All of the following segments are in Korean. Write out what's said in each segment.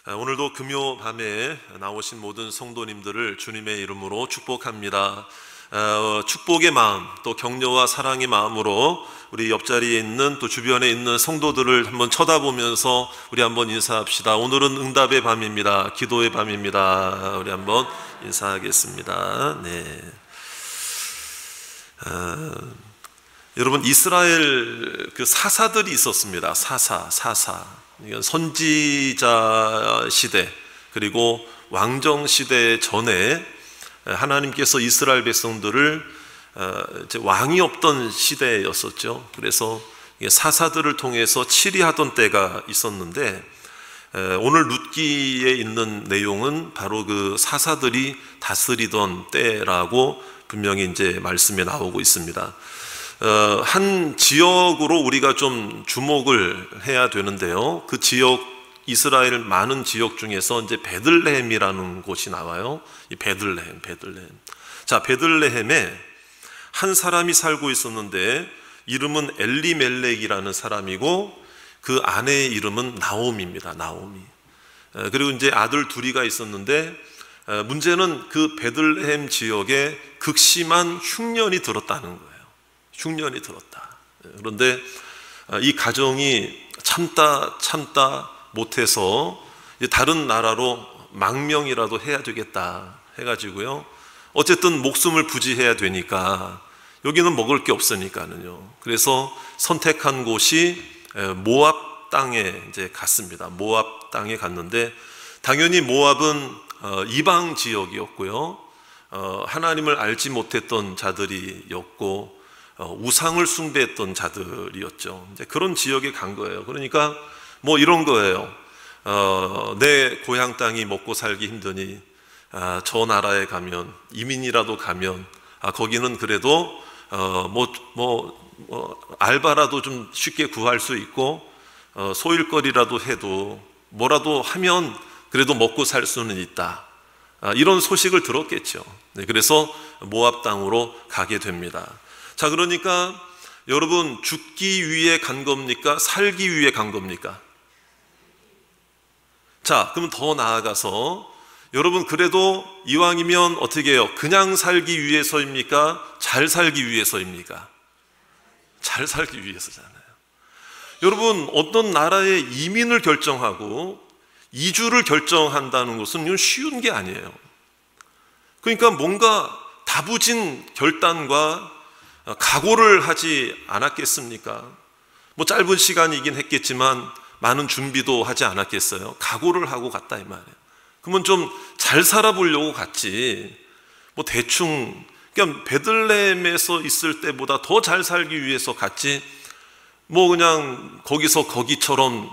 오늘도 금요 밤에 나오신 모든 성도님들을 주님의 이름으로 축복합니다. 축복의 마음, 또 격려와 사랑의 마음으로 우리 옆자리에 있는 또 주변에 있는 성도들을 한번 쳐다보면서 우리 한번 인사합시다. 오늘은 응답의 밤입니다. 기도의 밤입니다. 우리 한번 인사하겠습니다. 네. 여러분, 이스라엘 그 사사들이 있었습니다. 사사. 이건 선지자 시대 그리고 왕정 시대 전에 하나님께서 이스라엘 백성들을 이제 왕이 없던 시대였었죠. 그래서 사사들을 통해서 치리하던 때가 있었는데, 오늘 룻기에 있는 내용은 바로 그 사사들이 다스리던 때라고 분명히 이제 말씀에 나오고 있습니다. 한 지역으로 우리가 좀 주목을 해야 되는데요. 그 지역, 이스라엘 많은 지역 중에서 이제 베들레헴이라는 곳이 나와요. 이 베들레헴. 자, 베들레헴에 한 사람이 살고 있었는데 이름은 엘리멜렉이라는 사람이고 그 아내의 이름은 나오미입니다. 나오미. 그리고 이제 아들 둘이가 있었는데 문제는 그 베들레헴 지역에 극심한 흉년이 들었다는 거예요. 흉년이 들었다. 그런데 이 가정이 참다 못해서 다른 나라로 망명이라도 해야 되겠다 해가지고요. 어쨌든 목숨을 부지해야 되니까 여기는 먹을 게 없으니까는요. 그래서 선택한 곳이 모압 땅에 이제 갔습니다. 모압 땅에 갔는데 당연히 모압은 이방 지역이었고요. 하나님을 알지 못했던 자들이었고 우상을 숭배했던 자들이었죠. 이제 그런 지역에 간 거예요. 그러니까 뭐 이런 거예요. 내 고향 땅이 먹고 살기 힘드니 저 나라에 가면, 이민이라도 가면 거기는 그래도 알바라도 좀 쉽게 구할 수 있고 소일거리라도 해도 뭐라도 하면 그래도 먹고 살 수는 있다. 이런 소식을 들었겠죠. 그래서 모압 땅으로 가게 됩니다. 자, 그러니까 여러분, 죽기 위해 간 겁니까? 살기 위해 간 겁니까? 자, 그럼 더 나아가서 여러분, 그래도 이왕이면 어떻게 해요? 그냥 살기 위해서입니까? 잘 살기 위해서입니까? 잘 살기 위해서잖아요. 여러분, 어떤 나라에 이민을 결정하고 이주를 결정한다는 것은 이건 쉬운 게 아니에요. 그러니까 뭔가 다부진 결단과 각오를 하지 않았겠습니까? 뭐 짧은 시간이긴 했겠지만 많은 준비도 하지 않았겠어요? 각오를 하고 갔다 이 말이에요. 그러면 좀 잘 살아보려고 갔지, 뭐 대충 그냥 베들레헴에서 있을 때보다 더 잘 살기 위해서 갔지, 뭐 그냥 거기서 거기처럼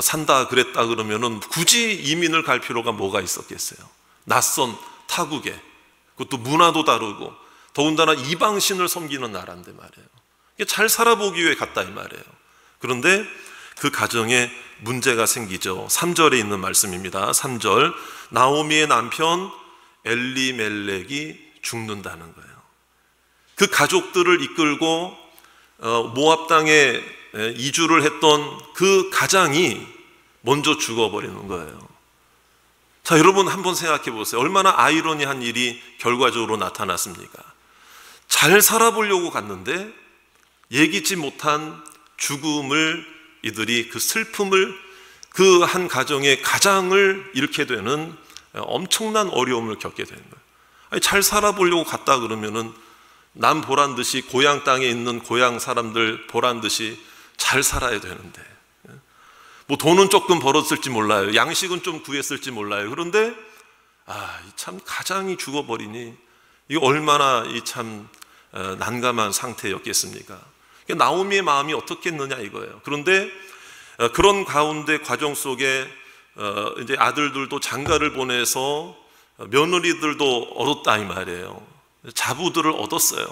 산다 그랬다 그러면은 굳이 이민을 갈 필요가 뭐가 있었겠어요? 낯선 타국에, 그것도 문화도 다르고 더군다나 이방신을 섬기는 나라인데 말이에요. 잘 살아보기 위해 갔다 이 말이에요. 그런데 그 가정에 문제가 생기죠. 3절에 있는 말씀입니다. 3절, 나오미의 남편 엘리멜렉이 죽는다는 거예요. 그 가족들을 이끌고 모압 땅에 이주를 했던 그 가장이 먼저 죽어버리는 거예요. 자, 여러분 한번 생각해 보세요. 얼마나 아이러니한 일이 결과적으로 나타났습니까? 잘 살아보려고 갔는데 예기치 못한 죽음을, 이들이 그 슬픔을, 그 한 가정의 가장을 잃게 되는 엄청난 어려움을 겪게 되는 거예요. 아니, 잘 살아보려고 갔다 그러면은 남 보란 듯이, 고향 땅에 있는 고향 사람들 보란 듯이 잘 살아야 되는데, 뭐 돈은 조금 벌었을지 몰라요. 양식은 좀 구했을지 몰라요. 그런데 참 가장이 죽어버리니 이거 얼마나 참 난감한 상태였겠습니까? 나오미의 마음이 어떻겠느냐 이거예요. 그런데 그런 가운데 과정 속에 이제 아들들도 장가를 보내서 며느리들도 얻었다 이 말이에요. 자부들을 얻었어요.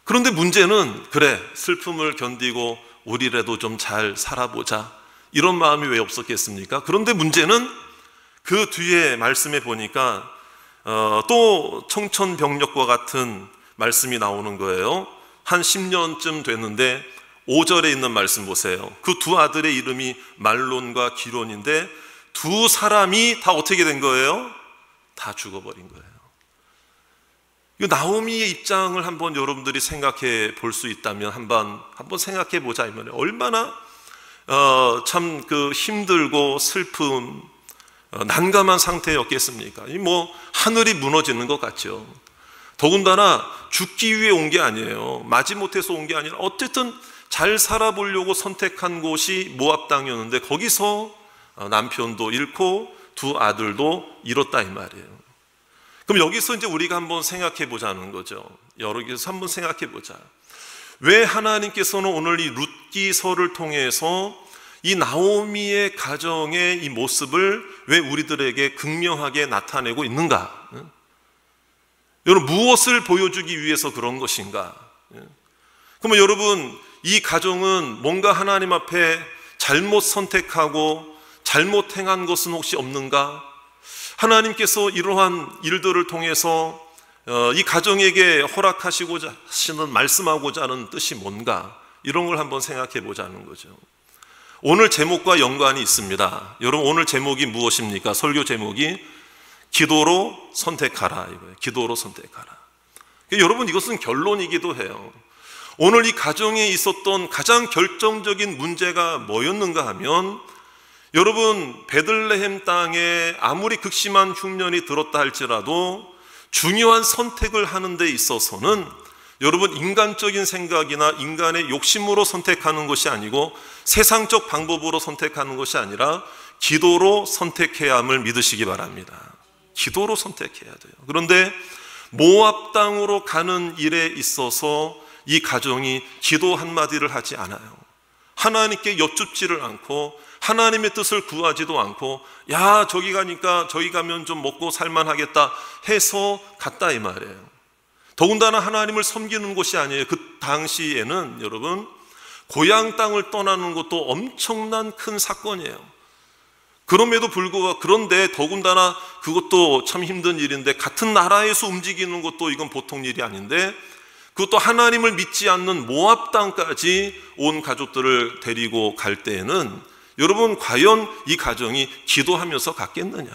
그런데 문제는, 그래, 슬픔을 견디고 우리라도 좀 잘 살아보자, 이런 마음이 왜 없었겠습니까? 그런데 문제는 그 뒤에 말씀에 보니까 또 청천벽력과 같은 말씀이 나오는 거예요. 한 10년쯤 됐는데 5절에 있는 말씀 보세요. 그 두 아들의 이름이 말론과 기론인데 두 사람이 다 어떻게 된 거예요? 다 죽어버린 거예요. 이 나오미의 입장을 한번 여러분들이 생각해 볼 수 있다면 한번 생각해 보자 이 말이에요. 얼마나 참 그 힘들고 슬픔, 난감한 상태였겠습니까? 뭐 하늘이 무너지는 것 같죠. 더군다나 죽기 위해 온 게 아니에요. 마지못해서 온 게 아니라 어쨌든 잘 살아보려고 선택한 곳이 모압 땅이었는데 거기서 남편도 잃고 두 아들도 잃었다 이 말이에요. 그럼 여기서 이제 우리가 한번 생각해 보자는 거죠. 여기서 한번 생각해 보자. 왜 하나님께서는 오늘 이 룻기서를 통해서 이 나오미의 가정의 이 모습을 왜 우리들에게 극명하게 나타내고 있는가? 여러분, 무엇을 보여주기 위해서 그런 것인가? 그러면 여러분, 이 가정은 뭔가 하나님 앞에 잘못 선택하고 잘못 행한 것은 혹시 없는가? 하나님께서 이러한 일들을 통해서 이 가정에게 허락하시고자 하시는, 말씀하고자 하는 뜻이 뭔가? 이런 걸 한번 생각해 보자는 거죠. 오늘 제목과 연관이 있습니다. 여러분, 오늘 제목이 무엇입니까? 설교 제목이 기도로 선택하라 이거예요. 기도로 선택하라. 여러분, 이것은 결론이기도 해요. 오늘 이 가정에 있었던 가장 결정적인 문제가 뭐였는가 하면, 여러분, 베들레헴 땅에 아무리 극심한 흉년이 들었다 할지라도 중요한 선택을 하는 데 있어서는 여러분, 인간적인 생각이나 인간의 욕심으로 선택하는 것이 아니고 세상적 방법으로 선택하는 것이 아니라 기도로 선택해야 함을 믿으시기 바랍니다. 기도로 선택해야 돼요. 그런데 모압 땅으로 가는 일에 있어서 이 가정이 기도 한마디를 하지 않아요. 하나님께 여쭙지를 않고 하나님의 뜻을 구하지도 않고, 야, 저기 가니까 저기 가면 좀 먹고 살만하겠다 해서 갔다 이 말이에요. 더군다나 하나님을 섬기는 곳이 아니에요. 그 당시에는 여러분, 고향 땅을 떠나는 것도 엄청난 큰 사건이에요. 그럼에도 불구하고, 그런데 더군다나 그것도 참 힘든 일인데, 같은 나라에서 움직이는 것도 이건 보통 일이 아닌데, 그것도 하나님을 믿지 않는 모압 땅까지 온 가족들을 데리고 갈 때에는 여러분, 과연 이 가정이 기도하면서 갔겠느냐?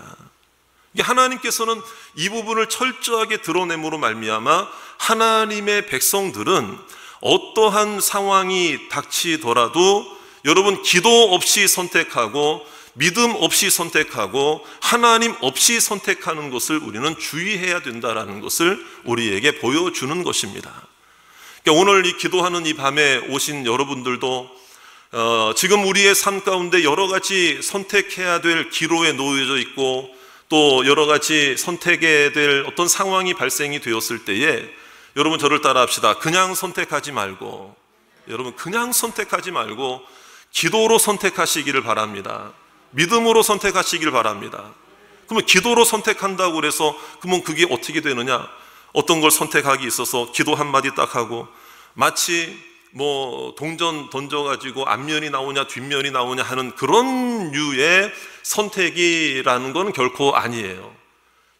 하나님께서는 이 부분을 철저하게 드러냄으로 말미암아 하나님의 백성들은 어떠한 상황이 닥치더라도 여러분, 기도 없이 선택하고 믿음 없이 선택하고 하나님 없이 선택하는 것을 우리는 주의해야 된다는 것을 우리에게 보여주는 것입니다. 그러니까 오늘 이 기도하는 이 밤에 오신 여러분들도 지금 우리의 삶 가운데 여러 가지 선택해야 될 기로에 놓여져 있고, 또 여러 가지 선택해야 될 어떤 상황이 발생이 되었을 때에 여러분, 저를 따라 합시다. 그냥 선택하지 말고, 여러분, 그냥 선택하지 말고 기도로 선택하시기를 바랍니다. 믿음으로 선택하시기를 바랍니다. 그러면 기도로 선택한다고 그래서 그러면 그게 어떻게 되느냐? 어떤 걸 선택하기 있어서 기도 한마디 딱 하고 마치 뭐 동전 던져가지고 앞면이 나오냐 뒷면이 나오냐 하는 그런 류의 선택이라는 건 결코 아니에요.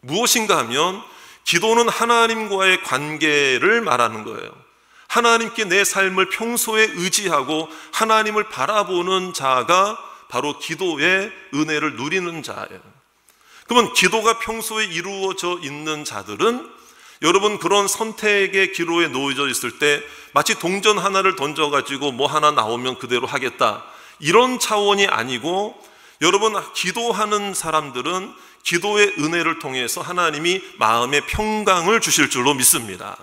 무엇인가 하면 기도는 하나님과의 관계를 말하는 거예요. 하나님께 내 삶을 평소에 의지하고 하나님을 바라보는 자가 바로 기도의 은혜를 누리는 자예요. 그러면 기도가 평소에 이루어져 있는 자들은 여러분, 그런 선택의 기로에 놓여져 있을 때 마치 동전 하나를 던져가지고 뭐 하나 나오면 그대로 하겠다, 이런 차원이 아니고, 여러분, 기도하는 사람들은 기도의 은혜를 통해서 하나님이 마음의 평강을 주실 줄로 믿습니다.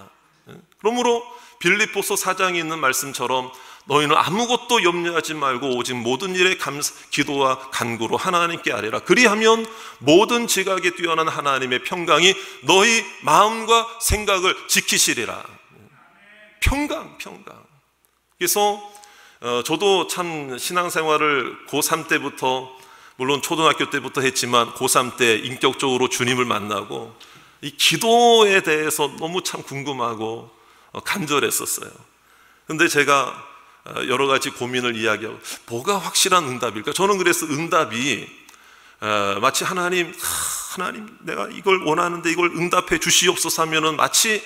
그러므로 빌립보서 4장에 있는 말씀처럼 너희는 아무것도 염려하지 말고 오직 모든 일에 기도와 간구로 하나님께 아뢰라. 그리하면 모든 지각에 뛰어난 하나님의 평강이 너희 마음과 생각을 지키시리라. 평강. 그래서 저도 참 신앙생활을 고3 때부터, 물론 초등학교 때부터 했지만 고3 때 인격적으로 주님을 만나고 이 기도에 대해서 너무 참 궁금하고 간절했었어요. 근데 제가 여러 가지 고민을 이야기하고 뭐가 확실한 응답일까? 저는 그래서 응답이 마치 하나님 내가 이걸 원하는데 이걸 응답해 주시옵소서 하면은 마치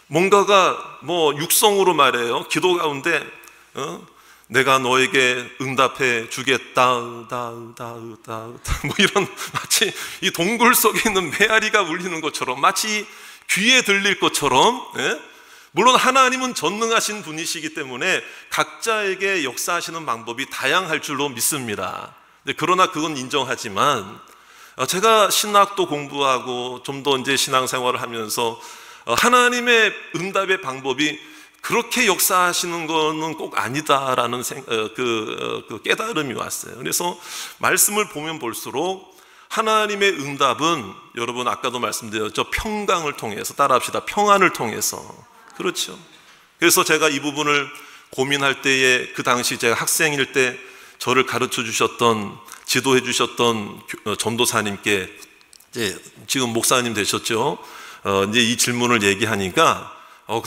뭔가가 뭐 육성으로 말해요. 기도 가운데 내가 너에게 응답해 주겠다, 뭐 이런, 마치 이 동굴 속에 있는 메아리가 울리는 것처럼, 마치 귀에 들릴 것처럼, 예? 물론 하나님은 전능하신 분이시기 때문에 각자에게 역사하시는 방법이 다양할 줄로 믿습니다. 그러나 그건 인정하지만, 제가 신학도 공부하고 좀 더 이제 신앙생활을 하면서 하나님의 응답의 방법이 그렇게 역사하시는 거는 꼭 아니다라는 그 깨달음이 왔어요. 그래서 말씀을 보면 볼수록 하나님의 응답은, 여러분 아까도 말씀드렸죠, 평강을 통해서, 따라합시다, 평안을 통해서. 그렇죠. 그래서 제가 이 부분을 고민할 때에, 그 당시 제가 학생일 때 저를 가르쳐 주셨던, 지도해 주셨던 전도사님께, 이제 지금 목사님 되셨죠, 이제 이 질문을 얘기하니까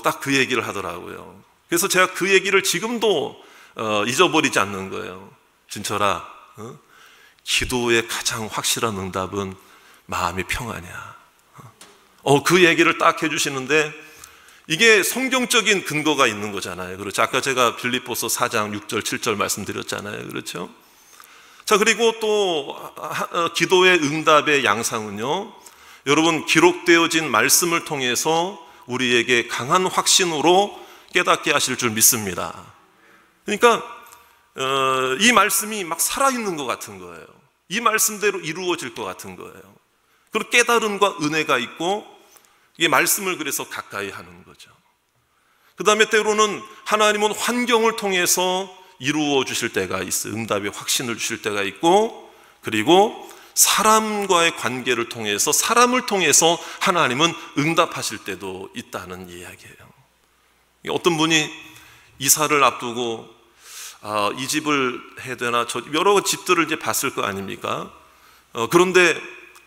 딱 그 얘기를 하더라고요. 그래서 제가 그 얘기를 지금도 잊어버리지 않는 거예요. 진철아, 기도의 가장 확실한 응답은 마음의 평안이야. 그 얘기를 딱 해주시는데, 이게 성경적인 근거가 있는 거잖아요. 그렇죠. 아까 제가 빌립보서 4장 6절 7절 말씀드렸잖아요. 그렇죠. 자, 그리고 또 기도의 응답의 양상은요, 여러분 기록되어진 말씀을 통해서 우리에게 강한 확신으로 깨닫게 하실 줄 믿습니다. 그러니까 이 말씀이 막 살아있는 것 같은 거예요. 이 말씀대로 이루어질 것 같은 거예요. 그리고 깨달음과 은혜가 있고, 이게 말씀을 그래서 가까이 하는 거죠. 그 다음에 때로는 하나님은 환경을 통해서 이루어 주실 때가 있어요. 응답의 확신을 주실 때가 있고, 그리고 사람과의 관계를 통해서, 사람을 통해서 하나님은 응답하실 때도 있다는 이야기예요. 어떤 분이 이사를 앞두고 이 집을 해야 되나, 저 여러 집들을 이제 봤을 거 아닙니까? 그런데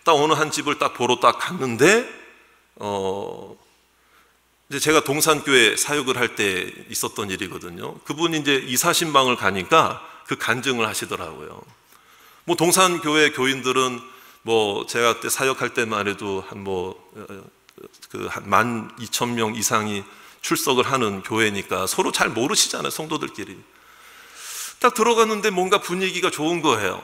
딱 어느 한 집을 딱 보러 딱 갔는데, 이제 제가 동산교회 사역을 할 때 있었던 일이거든요. 그분이 이제 이사 신방을 가니까 그 간증을 하시더라고요. 뭐 동산교회 교인들은 뭐 제가 그때 사역할 때만 해도 한 12,000명 이상이 출석을 하는 교회니까 서로 잘 모르시잖아요, 성도들끼리. 딱 들어갔는데 뭔가 분위기가 좋은 거예요.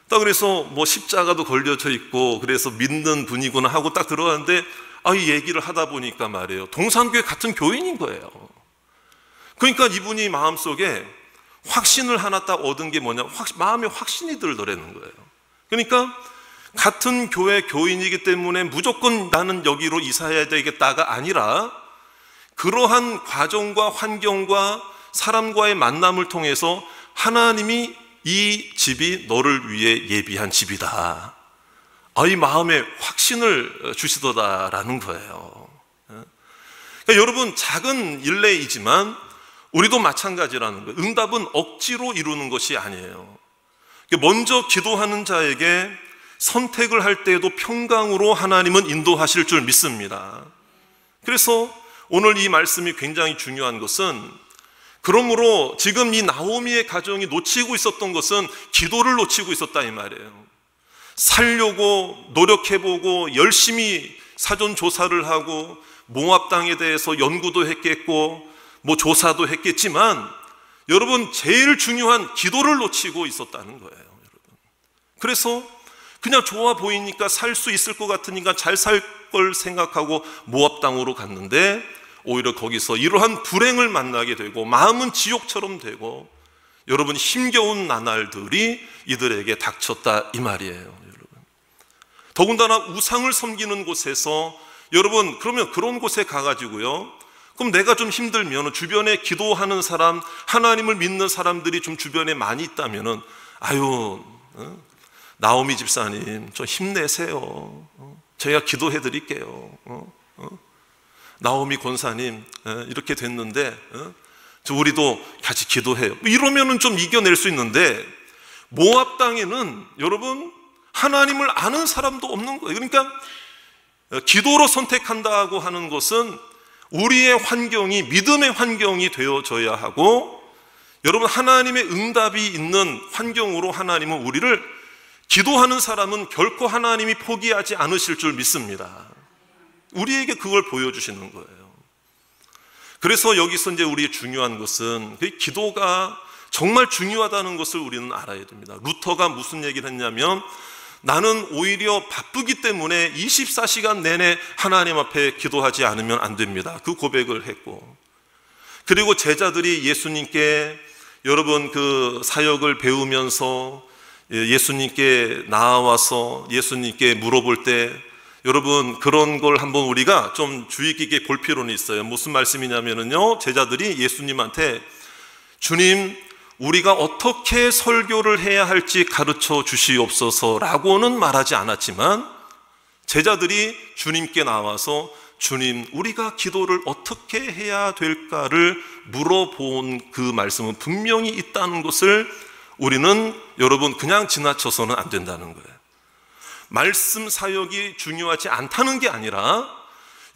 딱 그래서 뭐 십자가도 걸려져 있고, 그래서 믿는 분이구나 하고 딱 들어갔는데, 이 얘기를 하다 보니까 말이에요, 동산교회 같은 교인인 거예요. 그러니까 이분이 마음속에 확신을 하나 딱 얻은 게 뭐냐, 마음에 확신이 들더라는 거예요. 그러니까 같은 교회 교인이기 때문에 무조건 나는 여기로 이사해야 되겠다가 아니라, 그러한 과정과 환경과 사람과의 만남을 통해서 하나님이 이 집이 너를 위해 예비한 집이다, 이 마음에 확신을 주시더라라는 거예요. 그러니까 여러분, 작은 일례이지만 우리도 마찬가지라는 거예요. 응답은 억지로 이루는 것이 아니에요. 먼저 기도하는 자에게 선택을 할 때에도 평강으로 하나님은 인도하실 줄 믿습니다. 그래서 오늘 이 말씀이 굉장히 중요한 것은, 그러므로 지금 이 나오미의 가정이 놓치고 있었던 것은 기도를 놓치고 있었다 이 말이에요. 살려고 노력해보고 열심히 사전 조사를 하고 모압 땅에 대해서 연구도 했겠고 뭐 조사도 했겠지만, 여러분 제일 중요한 기도를 놓치고 있었다는 거예요, 여러분. 그래서 그냥 좋아 보이니까, 살 수 있을 것 같으니까 잘 살 걸 생각하고 모압 땅으로 갔는데, 오히려 거기서 이러한 불행을 만나게 되고 마음은 지옥처럼 되고, 여러분 힘겨운 나날들이 이들에게 닥쳤다 이 말이에요, 여러분. 더군다나 우상을 섬기는 곳에서, 여러분 그러면 그런 곳에 가가지고요, 그럼 내가 좀 힘들면 주변에 기도하는 사람, 하나님을 믿는 사람들이 좀 주변에 많이 있다면은, 나오미 집사님 좀 힘내세요, 저희가 기도해 드릴게요, 나오미 권사님 이렇게 됐는데 우리도 같이 기도해요, 이러면은 좀 이겨낼 수 있는데, 모압 땅에는 여러분 하나님을 아는 사람도 없는 거예요. 그러니까 기도로 선택한다고 하는 것은 우리의 환경이 믿음의 환경이 되어져야 하고, 여러분 하나님의 응답이 있는 환경으로 하나님은 우리를, 기도하는 사람은 결코 하나님이 포기하지 않으실 줄 믿습니다. 우리에게 그걸 보여주시는 거예요. 그래서 여기서 이제 우리의 중요한 것은, 그 기도가 정말 중요하다는 것을 우리는 알아야 됩니다. 루터가 무슨 얘기를 했냐면, 나는 오히려 바쁘기 때문에 24시간 내내 하나님 앞에 기도하지 않으면 안 됩니다. 그 고백을 했고, 그리고 제자들이 예수님께 여러분 그 사역을 배우면서 예수님께 나와서 예수님께 물어볼 때, 여러분 그런 걸 한번 우리가 좀 주의 깊게 볼 필요는 있어요. 무슨 말씀이냐면요, 제자들이 예수님한테 주님, 우리가 어떻게 설교를 해야 할지 가르쳐 주시옵소서라고는 말하지 않았지만, 제자들이 주님께 나와서 주님, 우리가 기도를 어떻게 해야 될까를 물어본 그 말씀은 분명히 있다는 것을 우리는 여러분 그냥 지나쳐서는 안 된다는 거예요. 말씀 사역이 중요하지 않다는 게 아니라,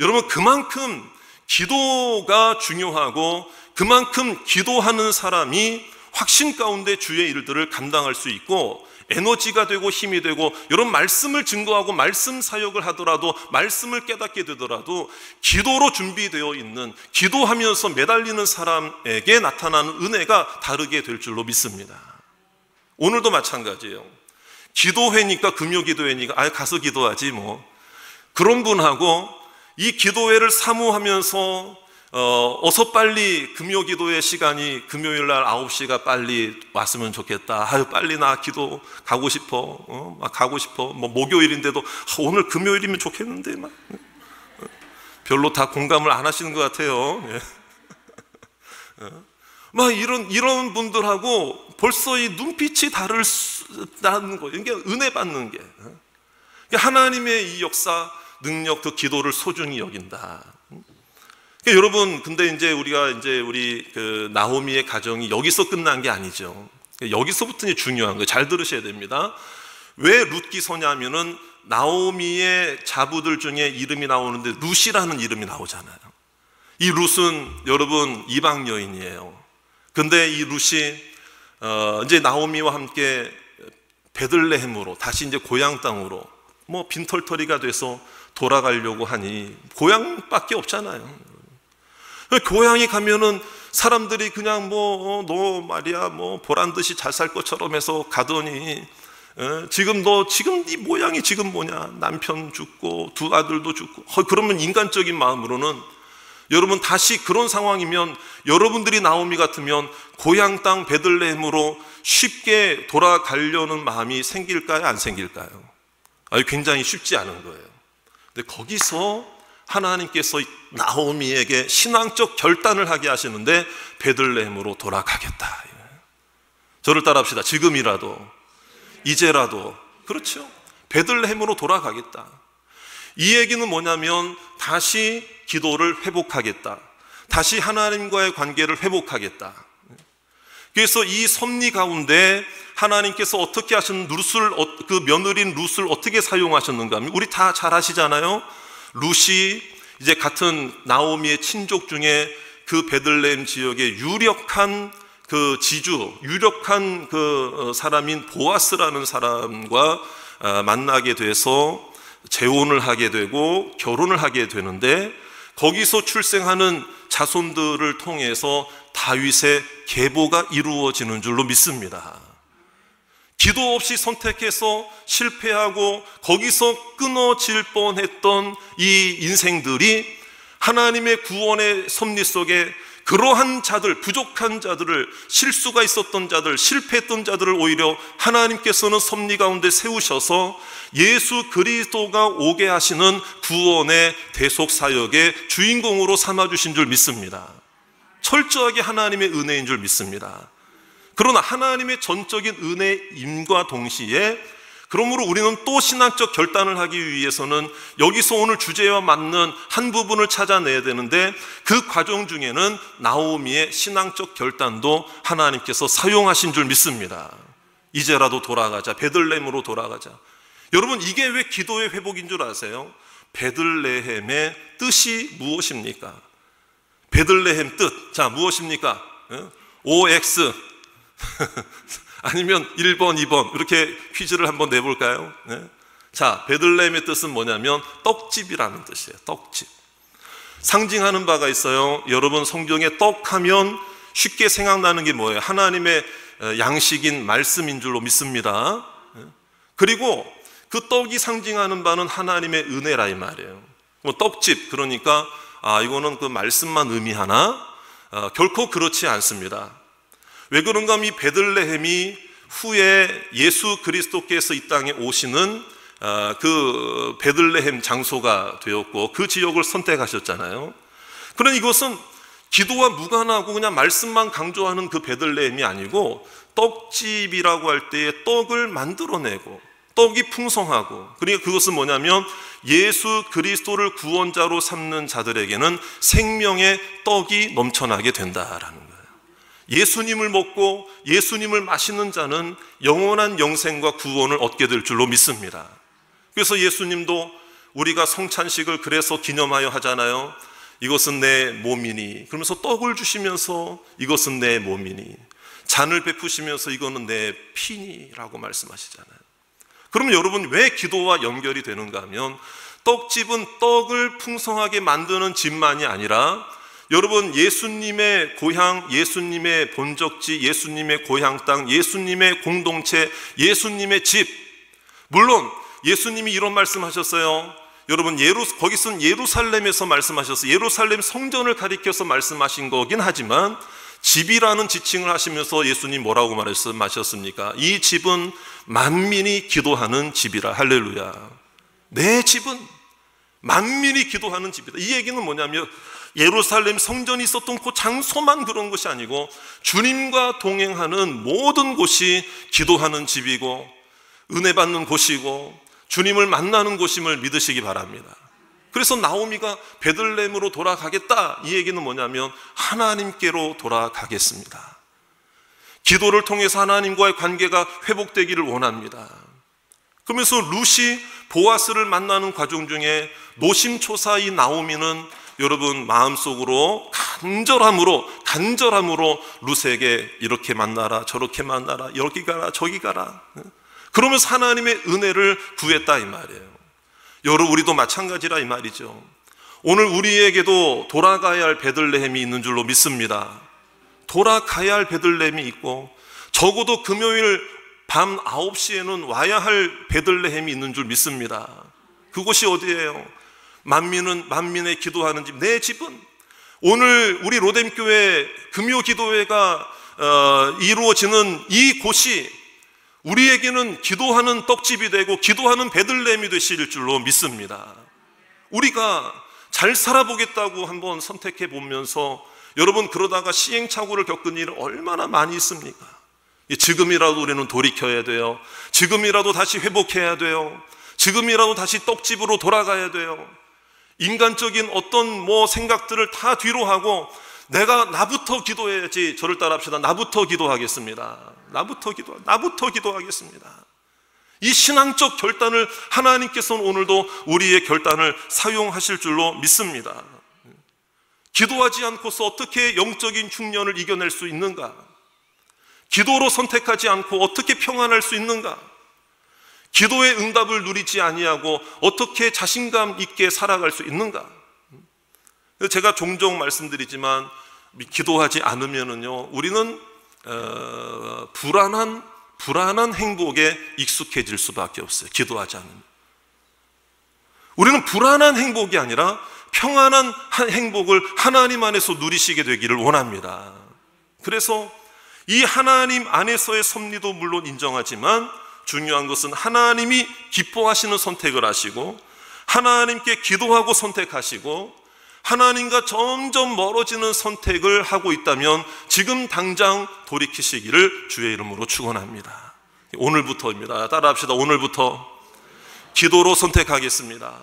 여러분 그만큼 기도가 중요하고, 그만큼 기도하는 사람이 확신 가운데 주의 일들을 감당할 수 있고 에너지가 되고 힘이 되고, 여러분 말씀을 증거하고 말씀 사역을 하더라도, 말씀을 깨닫게 되더라도 기도로 준비되어 있는, 기도하면서 매달리는 사람에게 나타나는 은혜가 다르게 될 줄로 믿습니다. 오늘도 마찬가지예요. 기도회니까, 금요기도회니까 가서 기도하지 뭐, 그런 분하고 이 기도회를 사모하면서 어서 빨리 금요기도회 시간이 금요일날 9시가 빨리 왔으면 좋겠다. 아유 빨리 나 기도 가고 싶어. 막 가고 싶어. 뭐 목요일인데도 오늘 금요일이면 좋겠는데 막 별로 다 공감을 안 하시는 것 같아요. 막 이런 분들하고 벌써 이 눈빛이 다르다는 거예요. 이게 은혜 받는 게, 하나님의 이 역사, 능력, 그 기도를 소중히 여긴다. 여러분, 근데 이제 우리가 우리 그 나오미의 가정이 여기서 끝난 게 아니죠. 여기서부터 중요한 거예요. 잘 들으셔야 됩니다. 왜 룻기서냐면은 나오미의 자부들 중에 이름이 나오는데 룻이라는 이름이 나오잖아요. 이 룻은 여러분 이방 여인이에요. 근데 이 룻이 이제 나오미와 함께 베들레헴으로 다시 이제 고향 땅으로 뭐 빈털터리가 돼서 돌아가려고 하니, 고향밖에 없잖아요. 고향에 가면은 사람들이 그냥 너 말이야 보란 듯이 잘 살 것처럼 해서 가더니, 지금 네 모양이 지금 뭐냐, 남편 죽고 두 아들도 죽고, 그러면 인간적인 마음으로는, 여러분 다시 그런 상황이면 여러분들이 나오미 같으면 고향 땅 베들레헴으로 쉽게 돌아가려는 마음이 생길까요, 안 생길까요? 굉장히 쉽지 않은 거예요. 근데 거기서 하나님께서 나오미에게 신앙적 결단을 하게 하시는데, 베들레헴으로 돌아가겠다. 저를 따라합시다. 지금이라도, 이제라도, 그렇죠? 베들레헴으로 돌아가겠다. 이 얘기는 뭐냐면 다시 기도를 회복하겠다, 다시 하나님과의 관계를 회복하겠다. 그래서 이 섭리 가운데 하나님께서 어떻게 하신 그 며느리인 룻을 어떻게 사용하셨는가 하면, 우리 다 잘 아시잖아요. 룻이 이제 같은 나오미의 친족 중에 그 베들레헴 지역의 유력한 그 지주, 유력한 그 사람인 보아스라는 사람과 만나게 돼서 재혼을 하게 되고 결혼을 하게 되는데, 거기서 출생하는 자손들을 통해서 다윗의 계보가 이루어지는 줄로 믿습니다. 기도 없이 선택해서 실패하고 거기서 끊어질 뻔했던 이 인생들이 하나님의 구원의 섭리 속에 그러한 자들, 부족한 자들을, 실수가 있었던 자들, 실패했던 자들을 오히려 하나님께서는 섭리 가운데 세우셔서 예수 그리스도가 오게 하시는 구원의 대속 사역의 주인공으로 삼아주신 줄 믿습니다. 철저하게 하나님의 은혜인 줄 믿습니다. 그러나 하나님의 전적인 은혜임과 동시에, 그러므로 우리는 또 신앙적 결단을 하기 위해서는 여기서 오늘 주제와 맞는 한 부분을 찾아내야 되는데, 그 과정 중에는 나오미의 신앙적 결단도 하나님께서 사용하신 줄 믿습니다. 이제라도 돌아가자, 베들레헴으로 돌아가자. 여러분, 이게 왜 기도의 회복인 줄 아세요? 베들레헴의 뜻이 무엇입니까? 베들레헴 뜻, 자 무엇입니까? OX 아니면 1번, 2번 이렇게 퀴즈를 한번 내볼까요? 네. 자, 베들레헴의 뜻은 뭐냐면 떡집이라는 뜻이에요. 떡집. 상징하는 바가 있어요. 여러분, 성경에 떡하면 쉽게 생각나는 게 뭐예요? 하나님의 양식인 말씀인 줄로 믿습니다. 그리고 그 떡이 상징하는 바는 하나님의 은혜라 이 말이에요. 뭐 떡집, 그러니까 이거는 그 말씀만 의미하나? 결코 그렇지 않습니다. 왜 그런가 하면 이 베들레헴이 후에 예수 그리스도께서 이 땅에 오시는 그 베들레헴 장소가 되었고 그 지역을 선택하셨잖아요. 그러나 이것은 기도와 무관하고 그냥 말씀만 강조하는 그 베들레헴이 아니고 떡집이라고 할 때에 떡을 만들어내고 떡이 풍성하고, 그러니까 그것은 뭐냐면 예수 그리스도를 구원자로 삼는 자들에게는 생명의 떡이 넘쳐나게 된다라는 거예요. 예수님을 먹고 예수님을 마시는 자는 영원한 영생과 구원을 얻게 될 줄로 믿습니다. 그래서 예수님도 우리가 성찬식을 그래서 기념하여 하잖아요. 이것은 내 몸이니, 그러면서 떡을 주시면서 이것은 내 몸이니, 잔을 베푸시면서 이거는 내 피니라고 말씀하시잖아요. 그러면 여러분 왜 기도와 연결이 되는가 하면, 떡집은 떡을 풍성하게 만드는 집만이 아니라 여러분 예수님의 고향, 예수님의 본적지, 예수님의 고향 땅, 예수님의 공동체, 예수님의 집. 물론 예수님이 이런 말씀하셨어요. 여러분 거기 쓴 예루살렘에서 말씀하셨어요. 예루살렘 성전을 가리켜서 말씀하신 거긴 하지만 집이라는 지칭을 하시면서 예수님 뭐라고 말씀하셨습니까? 이 집은 만민이 기도하는 집이라. 할렐루야. 내 집은 만민이 기도하는 집이다. 이 얘기는 뭐냐면 예루살렘 성전이 있었던 그 장소만 그런 것이 아니고 주님과 동행하는 모든 곳이 기도하는 집이고 은혜 받는 곳이고 주님을 만나는 곳임을 믿으시기 바랍니다. 그래서 나오미가 베들레헴으로 돌아가겠다, 이 얘기는 뭐냐면 하나님께로 돌아가겠습니다. 기도를 통해서 하나님과의 관계가 회복되기를 원합니다. 그러면서 룻이 보아스를 만나는 과정 중에 노심초사 이 나오미는 여러분 마음속으로 간절함으로 룻에게 이렇게 만나라 저렇게 만나라 여기 가라 저기 가라, 그러면서 하나님의 은혜를 구했다 이 말이에요. 여러분 우리도 마찬가지라 이 말이죠. 오늘 우리에게도 돌아가야 할 베들레헴이 있는 줄로 믿습니다. 돌아가야 할 베들레헴이 있고 적어도 금요일 밤 9시에는 와야 할 베들레헴이 있는 줄 믿습니다. 그곳이 어디예요? 만민의 기도하는 집, 내 집은 오늘 우리 로뎀교회 금요 기도회가 이루어지는 이 곳이 우리에게는 기도하는 떡집이 되고 기도하는 베들레헴이 되실 줄로 믿습니다. 우리가 잘 살아보겠다고 한번 선택해 보면서 여러분 그러다가 시행착오를 겪은 일은 얼마나 많이 있습니까? 지금이라도 우리는 돌이켜야 돼요. 지금이라도 다시 회복해야 돼요. 지금이라도 다시 떡집으로 돌아가야 돼요. 인간적인 어떤 생각들을 다 뒤로 하고 나부터 기도해야지. 저를 따라합시다. 나부터 기도하겠습니다. 나부터 기도하겠습니다. 이 신앙적 결단을 하나님께서는 오늘도 우리의 결단을 사용하실 줄로 믿습니다. 기도하지 않고서 어떻게 영적인 흉년을 이겨낼 수 있는가? 기도로 선택하지 않고 어떻게 평안할 수 있는가? 기도의 응답을 누리지 아니하고 어떻게 자신감 있게 살아갈 수 있는가? 제가 종종 말씀드리지만 기도하지 않으면은요 우리는 불안한 행복에 익숙해질 수밖에 없어요. 기도하지 않으면 우리는 불안한 행복이 아니라 평안한 행복을 하나님 안에서 누리시게 되기를 원합니다. 그래서 이 하나님 안에서의 섭리도 물론 인정하지만 중요한 것은 하나님이 기뻐하시는 선택을 하시고 하나님께 기도하고 선택하시고 하나님과 점점 멀어지는 선택을 하고 있다면 지금 당장 돌이키시기를 주의 이름으로 축원합니다. 오늘부터입니다. 따라합시다. 오늘부터 기도로 선택하겠습니다.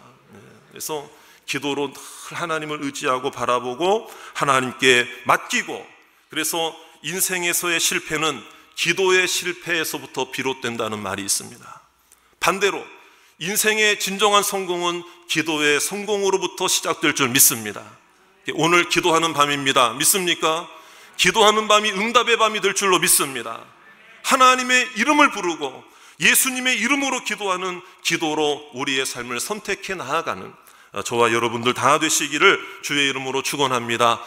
그래서 기도로 하나님을 의지하고 바라보고 하나님께 맡기고, 그래서 인생에서의 실패는 기도의 실패에서부터 비롯된다는 말이 있습니다. 반대로 인생의 진정한 성공은 기도의 성공으로부터 시작될 줄 믿습니다. 오늘 기도하는 밤입니다. 믿습니까? 기도하는 밤이 응답의 밤이 될 줄로 믿습니다. 하나님의 이름을 부르고 예수님의 이름으로 기도하는 기도로 우리의 삶을 선택해 나아가는 저와 여러분들 다 되시기를 주의 이름으로 축원합니다.